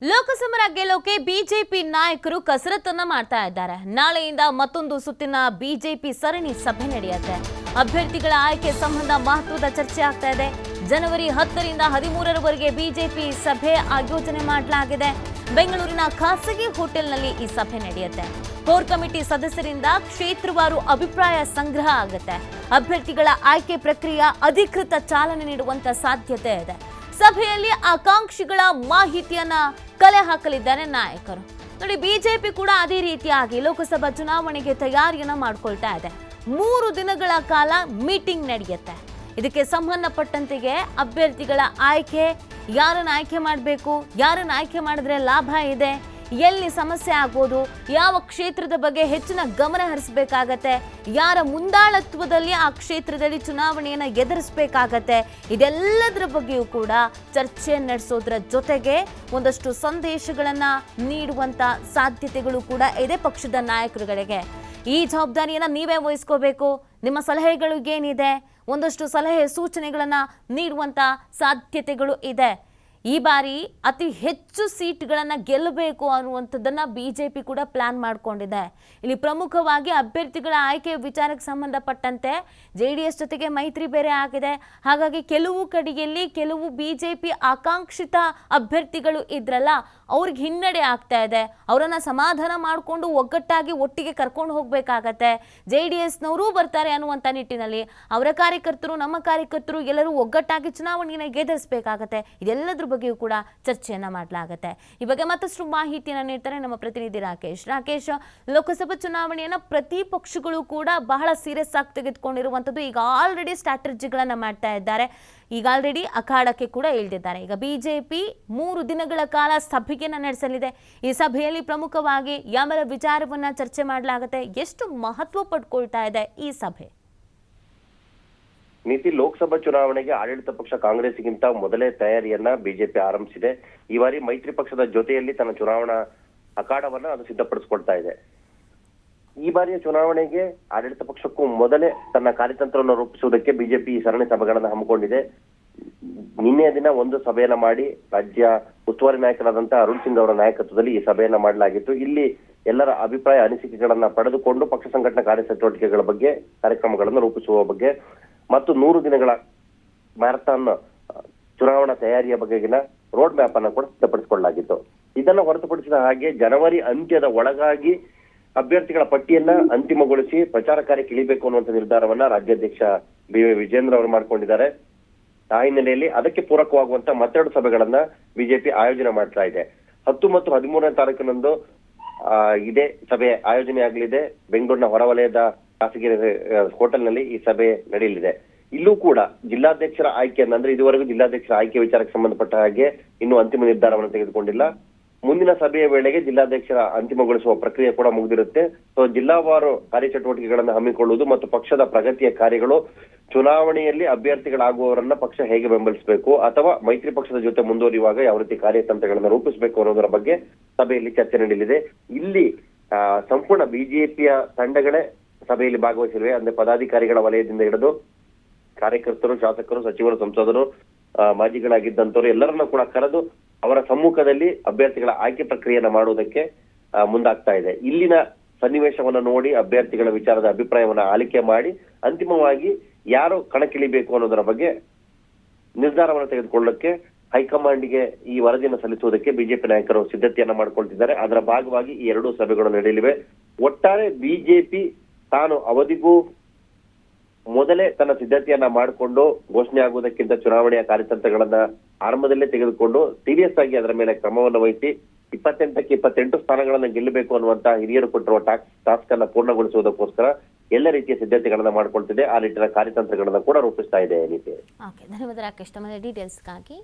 Lok Sabha ಗೆಲ್ಲೋಕೆ BJP ನಾಯಕರು ಕಸರತ್ತನ್ನ ಮಾಡ್ತಾ ಇದ್ದಾರೆ. ನಾಳೆಯಿಂದ ಮತ್ತೊಂದು ಸುತ್ತಿನ ಬಿಜೆಪಿ ಸರಣಿ ಸಭೆ ನಡೆಯುತ್ತೆ. ಅಭ್ಯರ್ಥಿಗಳ ಆಯ್ಕೆ ಸಂಬಂಧ ಮಹತ್ವದ ಚರ್ಚೆ ಆಗ್ತಾ ಇದೆ. ಜನವರಿ 10ರಿಂದ 13ರವರೆಗೆ ಬಿಜೆಪಿ ಸಭೆ ಆಯೋಜನೆ ಮಾಡಲಾಗಿದೆ. ಬೆಂಗಳೂರಿನ ಖಾಸಗಿ ಹೋಟೆಲ್ನಲ್ಲಿ ಈ ಸಭೆ ನಡೆಯುತ್ತೆ. ಕೋರ್ ಕಮಿಟಿ ಸದಸ್ಯರಿಂದ ಕ್ಷೇತ್ರವಾರು ಅಭಿಪ್ರಾಯ ಸಂಗ್ರಹ ಆಗುತ್ತೆ. ಅಭ್ಯರ್ಥಿಗಳ ಆಯ್ಕೆ ಪ್ರಕ್ರಿಯೆ ಅಧಿಕೃತ ಚಾಲನೆ ನೀಡುವಂತ ಸಾಧ್ಯತೆ ಇದೆ. ಸಭೆಯಲ್ಲಿ ಆಕಾಂಕ್ಷಿಗಳ ಮಾಹಿತಿಯನ್ನ ಕಲೆ ಹಾಕಲಿದ್ದಾರೆ ನಾಯಕರು. ನೋಡಿ, ಬಿಜೆಪಿ ಕೂಡ ಅದೇ ರೀತಿಯಾಗಿ ಲೋಕಸಭಾ ಚುನಾವಣೆಗೆ ತಯಾರಿಯನ್ನ ಮಾಡ್ಕೊಳ್ತಾ ಇದೆ. 3 ದಿನಗಳ ಕಾಲ ಮೀಟಿಂಗ್ ನಡೆಯುತ್ತೆ. ಇದಕ್ಕೆ ಸಂಬಂಧಪಟ್ಟಂತೆಗೆ ಅಭ್ಯರ್ಥಿಗಳ ಆಯ್ಕೆ, ಯಾರನ್ನ ಆಯ್ಕೆ ಮಾಡಬೇಕು, ಯಾರನ್ನ ಆಯ್ಕೆ ಮಾಡಿದ್ರೆ ಲಾಭ ಇದೆ, ಎಲ್ಲಿ ಸಮಸ್ಯೆ ಆಗ್ಬೋದು, ಯಾವ ಕ್ಷೇತ್ರದ ಬಗ್ಗೆ ಹೆಚ್ಚಿನ ಗಮನ ಹರಿಸಬೇಕಾಗತ್ತೆ, ಯಾರ ಮುಂದಾಳತ್ವದಲ್ಲಿ ಆ ಕ್ಷೇತ್ರದಲ್ಲಿ ಚುನಾವಣೆಯನ್ನ ಎದುರಿಸಬೇಕಾಗತ್ತೆ, ಇದೆಲ್ಲದರ ಬಗ್ಗೆಯೂ ಕೂಡ ಚರ್ಚೆ ನಡೆಸೋದ್ರ ಜೊತೆಗೆ ಒಂದಷ್ಟು ಸಂದೇಶಗಳನ್ನ ನೀಡುವಂತ ಸಾಧ್ಯತೆಗಳು ಕೂಡ ಇದೆ ಪಕ್ಷದ ನಾಯಕರುಗಳಿಗೆ. ಈ ಜವಾಬ್ದಾರಿಯನ್ನ ನೀವೇ ವಹಿಸ್ಕೋಬೇಕು. ನಿಮ್ಮ ಸಲಹೆಗಳು ಏನಿದೆ, ಒಂದಷ್ಟು ಸಲಹೆ ಸೂಚನೆಗಳನ್ನ ನೀಡುವಂತ ಸಾಧ್ಯತೆಗಳು ಇದೆ. ಈ ಬಾರಿ ಅತಿ ಹೆಚ್ಚು ಸೀಟ್ಗಳನ್ನು ಗೆಲ್ಲಬೇಕು ಅನ್ನುವಂಥದ್ದನ್ನು ಬಿಜೆಪಿ ಕೂಡ ಪ್ಲಾನ್ ಮಾಡಿಕೊಂಡಿದೆ. ಇಲ್ಲಿ ಪ್ರಮುಖವಾಗಿ ಅಭ್ಯರ್ಥಿಗಳ ಆಯ್ಕೆ ವಿಚಾರಕ್ಕೆ ಸಂಬಂಧಪಟ್ಟಂತೆ JDS ಜೊತೆಗೆ ಮೈತ್ರಿ ಬೇರೆ ಆಗಿದೆ. ಹಾಗಾಗಿ ಕೆಲವು ಕಡೆಯಲ್ಲಿ ಕೆಲವು ಬಿಜೆಪಿ ಆಕಾಂಕ್ಷಿತ ಅಭ್ಯರ್ಥಿಗಳು ಇದ್ರಲ್ಲ, ಅವ್ರಿಗೆ ಹಿನ್ನಡೆ ಆಗ್ತಾ ಇದೆ. ಅವರನ್ನು ಸಮಾಧಾನ ಮಾಡಿಕೊಂಡು ಒಗ್ಗಟ್ಟಾಗಿ ಒಟ್ಟಿಗೆ ಕರ್ಕೊಂಡು ಹೋಗಬೇಕಾಗತ್ತೆ. JDSನವರು ಬರ್ತಾರೆ ಅನ್ನುವಂಥ ನಿಟ್ಟಿನಲ್ಲಿ ಅವರ ಕಾರ್ಯಕರ್ತರು, ನಮ್ಮ ಕಾರ್ಯಕರ್ತರು ಎಲ್ಲರೂ ಒಗ್ಗಟ್ಟಾಗಿ ಚುನಾವಣೆಯನ್ನು ಎದುರಿಸಬೇಕಾಗತ್ತೆ. ಇದೆಲ್ಲದರ ಬಗ್ಗೆಯೂ ಕೂಡ ಚರ್ಚೆಯನ್ನ ಮಾಡಲಾಗುತ್ತೆ. ಈ ಬಗ್ಗೆ ಮತ್ತಷ್ಟು ಮಾಹಿತಿಯನ್ನು ನೀಡ್ತಾರೆ ನಮ್ಮ ಪ್ರತಿನಿಧಿ ರಾಕೇಶ್. ಲೋಕಸಭಾ ಚುನಾವಣೆಯನ್ನ ಪ್ರತಿ ಪಕ್ಷಗಳು ಕೂಡ ಬಹಳ ಸೀರಿಯಸ್ ಆಗಿ ತೆಗೆದುಕೊಂಡಿರುವಂತದ್ದು. ಈಗ ಆಲ್ರೆಡಿ ಸ್ಟ್ರಾಟಜಿಗಳನ್ನ ಮಾಡ್ತಾ ಇದ್ದಾರೆ. ಈಗ ಆಲ್ರೆಡಿ ಅಖಾಡಕ್ಕೆ ಕೂಡ ಇಳಿದಿದ್ದಾರೆ. ಈಗ ಬಿಜೆಪಿ 3 ದಿನಗಳ ಕಾಲ ಸಭೆಯನ್ನ ನಡೆಸಲಿದೆ. ಈ ಸಭೆಯಲ್ಲಿ ಪ್ರಮುಖವಾಗಿ ಯಾವ ವಿಚಾರವನ್ನ ಚರ್ಚೆ ಮಾಡಲಾಗುತ್ತೆ, ಎಷ್ಟು ಮಹತ್ವ ಪಡ್ಕೊಳ್ತಾ ಇದೆ ಈ ಸಭೆ? ನೀತಿ ಲೋಕಸಭಾ ಚುನಾವಣೆಗೆ ಆಡಳಿತ ಪಕ್ಷ ಕಾಂಗ್ರೆಸ್ಗಿಂತ ಮೊದಲೇ ತಯಾರಿಯನ್ನ ಬಿಜೆಪಿ ಆರಂಭಿಸಿದೆ. ಈ ಬಾರಿ ಮೈತ್ರಿ ಪಕ್ಷದ ಜೊತೆಯಲ್ಲಿ ತನ್ನ ಚುನಾವಣಾ ಅಖಾಡವನ್ನ ಅದು ಸಿದ್ಧಪಡಿಸಿಕೊಳ್ತಾ ಇದೆ. ಈ ಬಾರಿಯ ಚುನಾವಣೆಗೆ ಆಡಳಿತ ಪಕ್ಷಕ್ಕೂ ಮೊದಲೇ ತನ್ನ ಕಾರ್ಯತಂತ್ರವನ್ನು ರೂಪಿಸುವುದಕ್ಕೆ ಬಿಜೆಪಿ ಸರಣಿ ಸಭೆಗಳನ್ನು ಹಮ್ಮಿಕೊಂಡಿದೆ. ನಿನ್ನೆಯ ದಿನ ಒಂದು ಸಭೆಯನ್ನ ಮಾಡಿ ರಾಜ್ಯ ಉಸ್ತುವಾರಿ ನಾಯಕರಾದಂತಹ ಅರುಣ್ ಸಿಂಗ್ ಅವರ ನಾಯಕತ್ವದಲ್ಲಿ ಈ ಸಭೆಯನ್ನ ಮಾಡಲಾಗಿತ್ತು. ಇಲ್ಲಿ ಎಲ್ಲರ ಅಭಿಪ್ರಾಯ ಅನಿಸಿಕೆಗಳನ್ನ ಪಡೆದುಕೊಂಡು ಪಕ್ಷ ಸಂಘಟನಾ ಕಾರ್ಯಚಟುವಟಿಕೆಗಳ ಬಗ್ಗೆ, ಕಾರ್ಯಕ್ರಮಗಳನ್ನು ರೂಪಿಸುವ ಬಗ್ಗೆ ಮತ್ತು 100 ದಿನಗಳ ಮ್ಯಾರಥಾನ್ ಚುನಾವಣಾ ತಯಾರಿಯ ಬಗೆಗಿನ ರೋಡ್ ಮ್ಯಾಪ್ ಅನ್ನು ಕೂಡ ಸಿದ್ಧಪಡಿಸಿಕೊಳ್ಳಲಾಗಿತ್ತು. ಇದನ್ನು ಹೊರತುಪಡಿಸಿದ ಹಾಗೆ ಜನವರಿ ಅಂತ್ಯದ ಒಳಗಾಗಿ ಅಭ್ಯರ್ಥಿಗಳ ಪಟ್ಟಿಯನ್ನ ಅಂತಿಮಗೊಳಿಸಿ ಪ್ರಚಾರ ಕಾರ್ಯಕ್ಕೆ ಇಳಿಬೇಕು ಅನ್ನುವಂಥ ನಿರ್ಧಾರವನ್ನ ರಾಜ್ಯಾಧ್ಯಕ್ಷ BY ವಿಜೇಂದ್ರ ಅವರು ಮಾಡ್ಕೊಂಡಿದ್ದಾರೆ. ಆ ಹಿನ್ನೆಲೆಯಲ್ಲಿ ಅದಕ್ಕೆ ಪೂರಕವಾಗುವಂತ ಮತ್ತೆರಡು ಸಭೆಗಳನ್ನ ಬಿಜೆಪಿ ಆಯೋಜನೆ ಮಾಡ್ತಾ ಇದೆ. 10 ಮತ್ತು 13ನೇ ತಾರೀಕಿನಂದು ಇದೇ ಸಭೆ ಆಯೋಜನೆ ಆಗಲಿದೆ. ಬೆಂಗಳೂರಿನ ಹೊರವಲಯದ ಖಾಸಗಿ ಹೋಟೆಲ್ನಲ್ಲಿ ಈ ಸಭೆ ನಡೆಯಲಿದೆ. ಇಲ್ಲೂ ಕೂಡ ಜಿಲ್ಲಾಧ್ಯಕ್ಷರ ಆಯ್ಕೆಯನ್ನ, ಅಂದ್ರೆ ಇದುವರೆಗೂ ಜಿಲ್ಲಾಧ್ಯಕ್ಷರ ಆಯ್ಕೆ ವಿಚಾರಕ್ಕೆ ಸಂಬಂಧಪಟ್ಟ ಹಾಗೆ ಇನ್ನೂ ಅಂತಿಮ ನಿರ್ಧಾರವನ್ನು ತೆಗೆದುಕೊಂಡಿಲ್ಲ. ಮುಂದಿನ ಸಭೆಯ ವೇಳೆಗೆ ಜಿಲ್ಲಾಧ್ಯಕ್ಷರ ಅಂತಿಮಗೊಳಿಸುವ ಪ್ರಕ್ರಿಯೆ ಕೂಡ ಮುಗಿದಿರುತ್ತೆ. ಸೊ ಜಿಲ್ಲಾವಾರು ಕಾರ್ಯಚಟುವಟಿಕೆಗಳನ್ನು ಹಮ್ಮಿಕೊಳ್ಳುವುದು ಮತ್ತು ಪಕ್ಷದ ಪ್ರಗತಿಯ ಕಾರ್ಯಗಳು, ಚುನಾವಣೆಯಲ್ಲಿ ಅಭ್ಯರ್ಥಿಗಳಾಗುವವರನ್ನ ಪಕ್ಷ ಹೇಗೆ ಬೆಂಬಲಿಸಬೇಕು ಅಥವಾ ಮೈತ್ರಿ ಪಕ್ಷದ ಜೊತೆ ಮುಂದುವರಿಯುವಾಗ ಯಾವ ರೀತಿ ಕಾರ್ಯತಂತ್ರಗಳನ್ನು ರೂಪಿಸಬೇಕು ಅನ್ನೋದರ ಬಗ್ಗೆ ಸಭೆಯಲ್ಲಿ ಚರ್ಚೆ ನಡೆಯಲಿದೆ. ಇಲ್ಲಿ ಸಂಪೂರ್ಣ ಬಿಜೆಪಿಯ ತಂಡಗಳೇ ಸಭೆಯಲ್ಲಿ ಭಾಗವಹಿಸಿರುವೆ. ಅಂದ್ರೆ ಪದಾಧಿಕಾರಿಗಳ ವಲಯದಿಂದ ಹಿಡಿದು ಕಾರ್ಯಕರ್ತರು, ಶಾಸಕರು, ಸಚಿವರು, ಸಂಸದರು, ಮಾಜಿಗಳಾಗಿದ್ದಂಥವ್ರು ಎಲ್ಲರನ್ನ ಕೂಡ ಕರೆದು ಅವರ ಸಮ್ಮುಖದಲ್ಲಿ ಅಭ್ಯರ್ಥಿಗಳ ಆಯ್ಕೆ ಪ್ರಕ್ರಿಯೆಯನ್ನ ಮಾಡುವುದಕ್ಕೆ ಮುಂದಾಗ್ತಾ ಇದೆ. ಇಲ್ಲಿನ ಸನ್ನಿವೇಶವನ್ನ ನೋಡಿ ಅಭ್ಯರ್ಥಿಗಳ ವಿಚಾರದ ಅಭಿಪ್ರಾಯವನ್ನ ಆಲಿಕೆ ಮಾಡಿ ಅಂತಿಮವಾಗಿ ಯಾರು ಕಣಕ್ಕಿಳಿಬೇಕು ಅನ್ನೋದರ ಬಗ್ಗೆ ನಿರ್ಧಾರವನ್ನು ತೆಗೆದುಕೊಳ್ಳಕ್ಕೆ ಹೈಕಮಾಂಡ್ಗೆ ಈ ವರದಿಯನ್ನು ಸಲ್ಲಿಸುವುದಕ್ಕೆ ಬಿಜೆಪಿ ನಾಯಕರು ಸಿದ್ಧತೆಯನ್ನ ಮಾಡ್ಕೊಳ್ತಿದ್ದಾರೆ. ಅದರ ಭಾಗವಾಗಿ ಈ 2 ಸಭೆಗಳು ನಡೆಯಲಿವೆ. ಒಟ್ಟಾರೆ ಬಿಜೆಪಿ ತಾನು ಅವಧಿಗೂ ಮೊದಲೇ ತನ್ನ ಸಿದ್ಧತೆಯನ್ನ ಮಾಡಿಕೊಂಡು ಘೋಷಣೆ ಆಗುವುದಕ್ಕಿಂತ ಚುನಾವಣೆಯ ಕಾರ್ಯತಂತ್ರಗಳನ್ನ ಆರಂಭದಲ್ಲೇ ತೆಗೆದುಕೊಂಡು ಸೀರಿಯಸ್ ಆಗಿ ಅದರ ಮೇಲೆ ಕ್ರಮವನ್ನು ವಹಿಸಿ 28ಕ್ಕೆ 28 ಸ್ಥಾನಗಳನ್ನ ಗೆಲ್ಲಬೇಕು ಅನ್ನುವಂತ ಹಿರಿಯರು ಕೊಟ್ಟಿರುವ ಟಾಸ್ಕ್ ಅನ್ನ ಪೂರ್ಣಗೊಳಿಸುವುದಕ್ಕೋಸ್ಕರ ಎಲ್ಲ ರೀತಿಯ ಸಿದ್ಧತೆಗಳನ್ನ ಮಾಡ್ಕೊಳ್ತಿದೆ. ಆ ನಿಟ್ಟಿನ ಕಾರ್ಯತಂತ್ರಗಳನ್ನ ಕೂಡ ರೂಪಿಸ್ತಾ ಇದೆ. ಧನ್ಯವಾದ ರಾಕೇಶ್, ತಮ್ಮ ಡೀಟೇಲ್ಸ್ಗಾಗಿ.